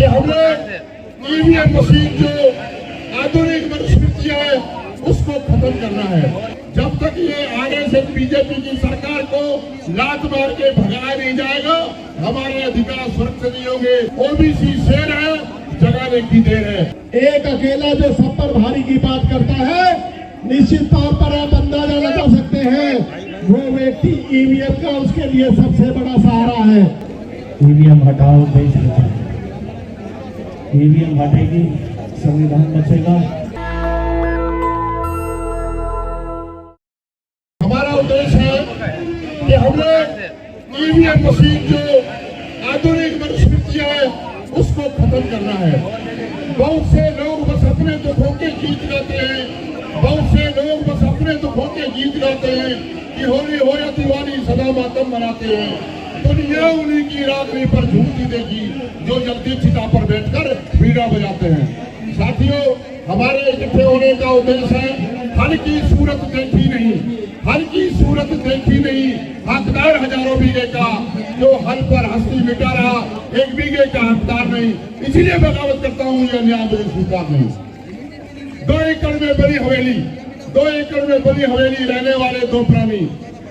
कि हमें EVM machine जो आधुनिक मनुस्मृति है उसको खत्म करना है। जब तक ये आगे से बीजेपी की सरकार को लात मार के भगाया नहीं जाएगा, हमारे अधिकार सुरक्षित नहीं होंगे। ओबीसी शेर है, जगाने की देर है। एक अकेला जो सब पर भारी की बात करता है, निश्चित तौर पर आप अंदाजा लगा सकते हैं वो व्यक्ति ईवीएम का उसके लिए सबसे बड़ा सहारा है। ईवीएम हटाओ, देश बचाओ। ईवीएम हटेगी, संविधान बचेगा। हमारा उद्देश्य है कि हमें ईवीएम मशीन जो आधुनिक मनुस्मृति है उसको खत्म करना है। बहुत से लोग बस अपने दुखों के गीत गाते हैं, बहुत से लोग बस अपने दुखों के गीत गाते हैं कि होली हो या दिवाली सदा मातम मनाते हैं। दुनिया उन्हीं की रात्रि पर झूमती देखी जो जल्दी चिता पर बैठकर बीड़ा बजाते हैं। साथियों, हमारे इकट्ठे होने का उद्देश्य है हल की सूरत देखी नहीं, हल की सूरत देखी नहीं, हकदार हजारों बीघे का जो हल पर हस्ती मिटा रहा, एक बीघे का हकदार नहीं। इसलिए बगावत करता हूँ, यह न्याय मुझे स्वीकार नहीं। 2 एकड़ में बड़ी हवेली, 2 एकड़ में बड़ी हवेली रहने वाले 2 प्राणी,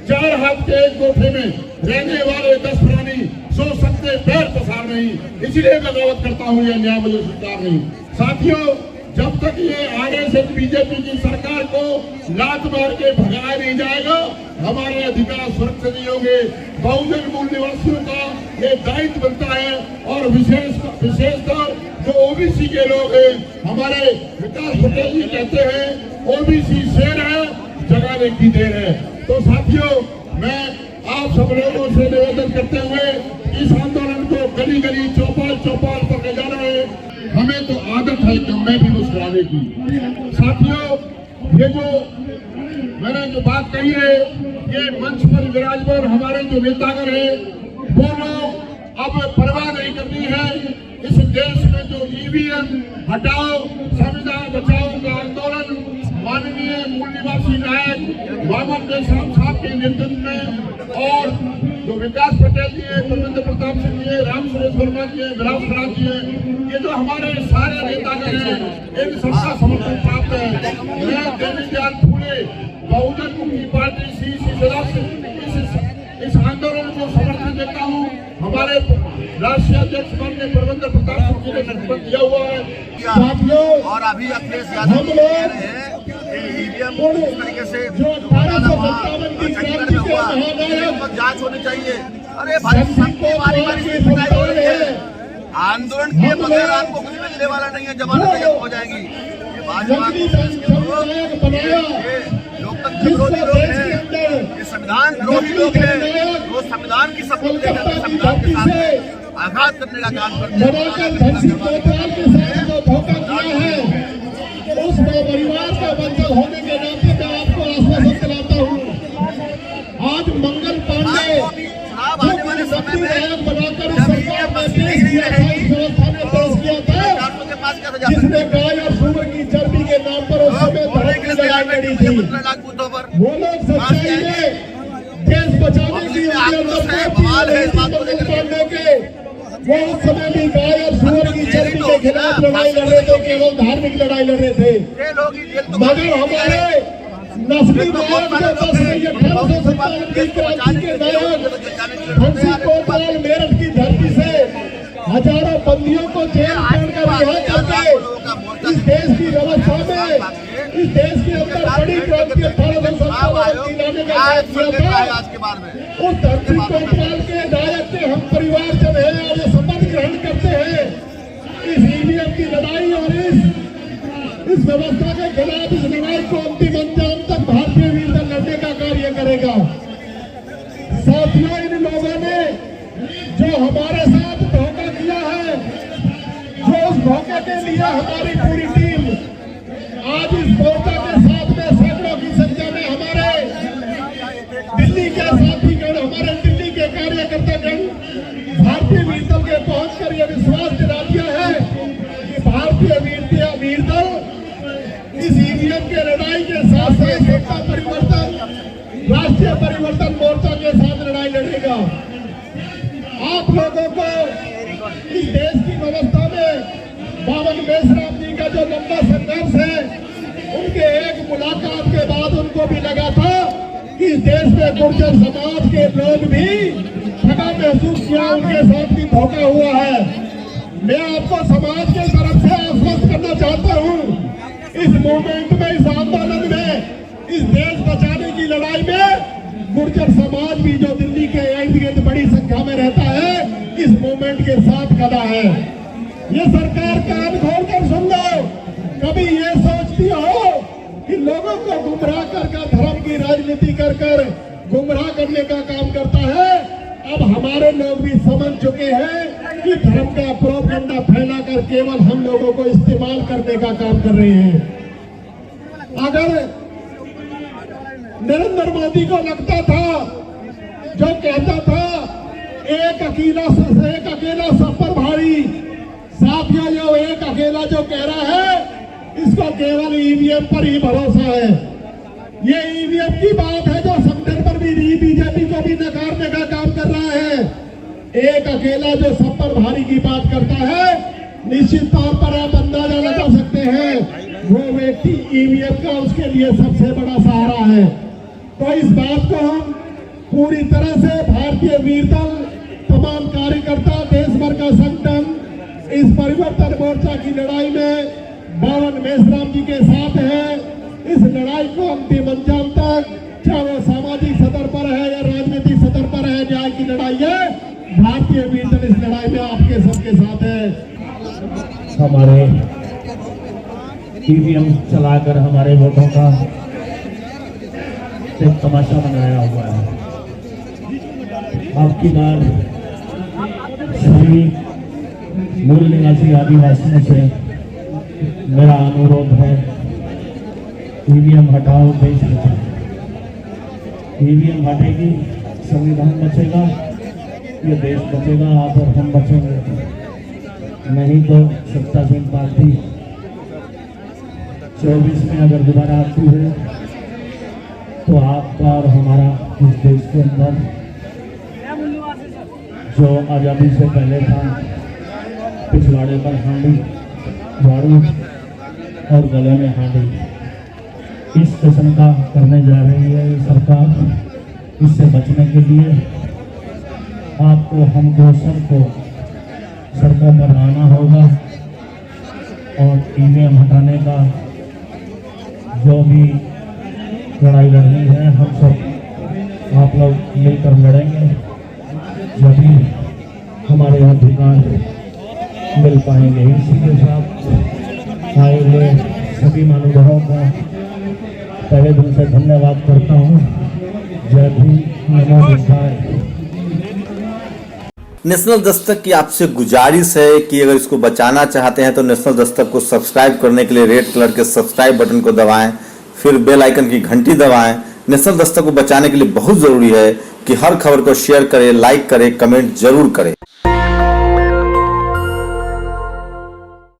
4 हाथ के एक गोठे में रहने वाले 10 प्राणी, सो सकते पैर पसार नहीं। इसलिए बगावत करता हूँ, यह न्याय मुझे स्वीकार नहीं। साथियों, जब तक ये आगे से बीजेपी की सरकार को लात मार के भगाया नहीं जाएगा, हमारे अधिकार सुरक्षित नहीं होंगे। बहुजन मूल निवासियों का ये दायित्व बनता है और विशेषकर जो ओबीसी के लोग हैं, हमारे विकास पटेल जी कहते हैं ओबीसी शेर है, जगाने की देर है। तो साथियों, मैं आप सब लोगों से निवेदन करते हुए इस आंदोलन को गली गली चौपाल चौपाल पर ले जाना है। हमें तो आदत है कि मैं भी मुस्कुराने की। साथियों, ये जो मैंने जो बात कही है, ये मंच पर विराजमान हमारे जो नेतागण हैं वो लोग अब परवाह नहीं करनी है। इस देश में जो ईवीएम हटाओ संविधान बचाओ का आंदोलन माननीय मूल निवासी नायक वामन देशराम साहब के नेतृत्व में और जो विकास पटेल जी है, परमेंद्र प्रताप सिंह जी है, राम सुरेश वर्मा जी है, विलास राज जी है, ये जो हमारे सारे नेतागण हैं, इन सबका समर्थन प्राप्त है। मैं दीनदयाल फूले बहुजन मुक्ति पार्टी से इस आंदोलन को समर्थन देता हूँ। हमारे राष्ट्रीय अध्यक्ष माननीय परमेंद्र प्रताप सिंह जी ने नेतृत्व दिया हुआ है। साथियों, और अभी अखिलेश यादव हम लोग ईवीएम इस तरीके से चंडीगढ़ में हुआ, पर जांच होनी चाहिए। अरे भाई, सबकी बारी बारी से पिटाई हो रही है। आंदोलन के बगैर आपको कुछ मिलने वाला नहीं है, जमानत तैयार हो जाएगी। ये भाजपा लोकतंत्र विरोधी लोग हैं, ये संविधान विरोधी लोग हैं, जो संविधान की शपथ लेकर संविधान के साथ आघात करने का काम करते हैं। उस परिवार का बंधन होने के नाते मैं आपको आश्वासन दिलाता हूँ। आज मंगल पांडे आने वाले समय में बनाकर सरकार में पेश किया था, व्यवस्था में पेश किया था, जिसने गाय और सूअर की चर्बी के नाम पर उस समय धर्म की लड़ाई लड़ी थी। वो लोग सच्चाई में देश बचाने की वो उस समय भी गाय और सूअर की चर्बी के खिलाफ लड़ाई लड़ रहे थे, केवल धार्मिक लड़ाई लड़ रहे थे। मगर हमारे नस्ली नायक जो 1857 की क्रांति के नायक बंसी कोतवाल मेरठ की धरती से हजारों बंदियों को जेल छोड़कर रिहा करके इस देश की व्यवस्था में, इस देश के अंदर बड़ी क्रांति 1857 लाने का प्रयास किया था। उस धरती कोतवाल के नायक के हम परिवार जब है और ये शपथ ग्रहण करते हैं, इस ईवीएम की लड़ाई और इस व्यवस्था के खिलाफ इस लड़ाई को अंतिम अंजाम तक भारतीय वीर दल लड़ने का कार्य करेगा। साथियों, इन लोगों ने जो हमारे साथ धोखा किया है, जो उस धोखे के लिए हमारी पूरी टीम आज इस मोर्चा के साथ में सैकड़ों की संख्या में हमारे दिल्ली के साथीगण, हमारे दिल्ली के कार्यकर्तागण भारतीय वीर दल के पहुंचकर यह विश्वास दिला दिया है कि भारतीय वीर दल इस ईवीएम के लड़ाई के साथ साथ सत्ता परिवर्तन, राष्ट्रीय परिवर्तन मोर्चा के साथ लड़ाई लड़ेगा। आप लोगों को इस देश की व्यवस्था में बावन मेश्राम जी का जो लंबा संघर्ष है, उनके एक मुलाकात के बाद उनको भी लगा था कि इस देश में गुर्जर समाज के लोग भी ठगा महसूस किया, उनके साथ भी धोखा हुआ है। मैं आपको समाज के तरफ से आश्वस्त करना चाहता हूँ, इस मूवमेंट में, इस आंदोलन में, इस देश बचाने की लड़ाई में गुर्जर समाज भी जो दिल्ली के इर्द गिर्द बड़ी संख्या में रहता है, इस मूवमेंट के साथ खड़ा है। ये सरकार कान खोल कर सुन लो, कभी ये सोचती हो कि लोगों को गुमराह कर धर्म की राजनीति कर गुमराह करने का काम करता है। अब हमारे लोग भी समझ चुके हैं कि धर्म का प्रोपेगेंडा फैलाकर केवल हम लोगों को इस्तेमाल करने का काम कर रहे हैं। अगर नरेंद्र मोदी को लगता था, जो कहता था एक अकेला सब पर भारी, साथियों जो एक अकेला जो कह रहा है, इसको केवल ईवीएम पर ही भरोसा है। ये ईवीएम की बात है जो संगठन पर भी बीजेपी को भी नकारने का काम कर रहा है। एक अकेला जो सब पर भारी की बात करता है, निश्चित तौर पर आप अंदाजा लगा सकते हैं वो व्यक्ति ईवीएम का उसके लिए सबसे बड़ा सहारा है। तो इस बात को हम पूरी तरह से भारतीय वीर दल, तमाम कार्यकर्ता, देश भर का संगठन इस परिवर्तन मोर्चा की लड़ाई में बावन मेश्राम जी के साथ है। इस लड़ाई को अंतिम अंजाम तक, चाहे वो सामाजिक सतर पर है या राजनीतिक सतर पर है, न्याय की लड़ाई है, भारतीय वीर दल इस लड़ाई में आपके सबके साथ है। हमारे ईवीएम चलाकर हमारे वोटों का एक तमाशा बनाया हुआ है। आपकी बार सभी मूल निवासी आदिवासियों से मेरा अनुरोध है, ईवीएम हटाओ, देश बचाओ। ईवीएम हटेगी, संविधान बचेगा, ये देश बचेगा, आप और हम बचेंगे। नहीं तो सत्तासीन पार्टी 24 में अगर दोबारा आती है तो आपका और हमारा इस देश के अंदर जो आज़ादी से पहले था, पिछवाड़े पर हांडी, झाड़ू और गले में हांडी, इस किस्म का करने जा रही है ये सरकार। इससे बचने के लिए आपको, हमको, सबको सड़कों पर आना होगा और ईवीएम हटाने का जो भी लड़ाई लड़नी है, हम सब आप लोग मिलकर लड़ेंगे, जभी हमारे अधिकार मिल पाएंगे। इसी के साथ आए हुए सभी महानुभावों का तहे दिल से धन्यवाद करता हूँ। जय भीम, नमो बुद्धाय। नेशनल दस्तक की आपसे गुजारिश है कि अगर इसको बचाना चाहते हैं तो नेशनल दस्तक को सब्सक्राइब करने के लिए रेड कलर के सब्सक्राइब बटन को दबाएं, फिर बेल आइकन की घंटी दबाएं। नेशनल दस्तक को बचाने के लिए बहुत जरूरी है कि हर खबर को शेयर करें, लाइक करें, कमेंट जरूर करें।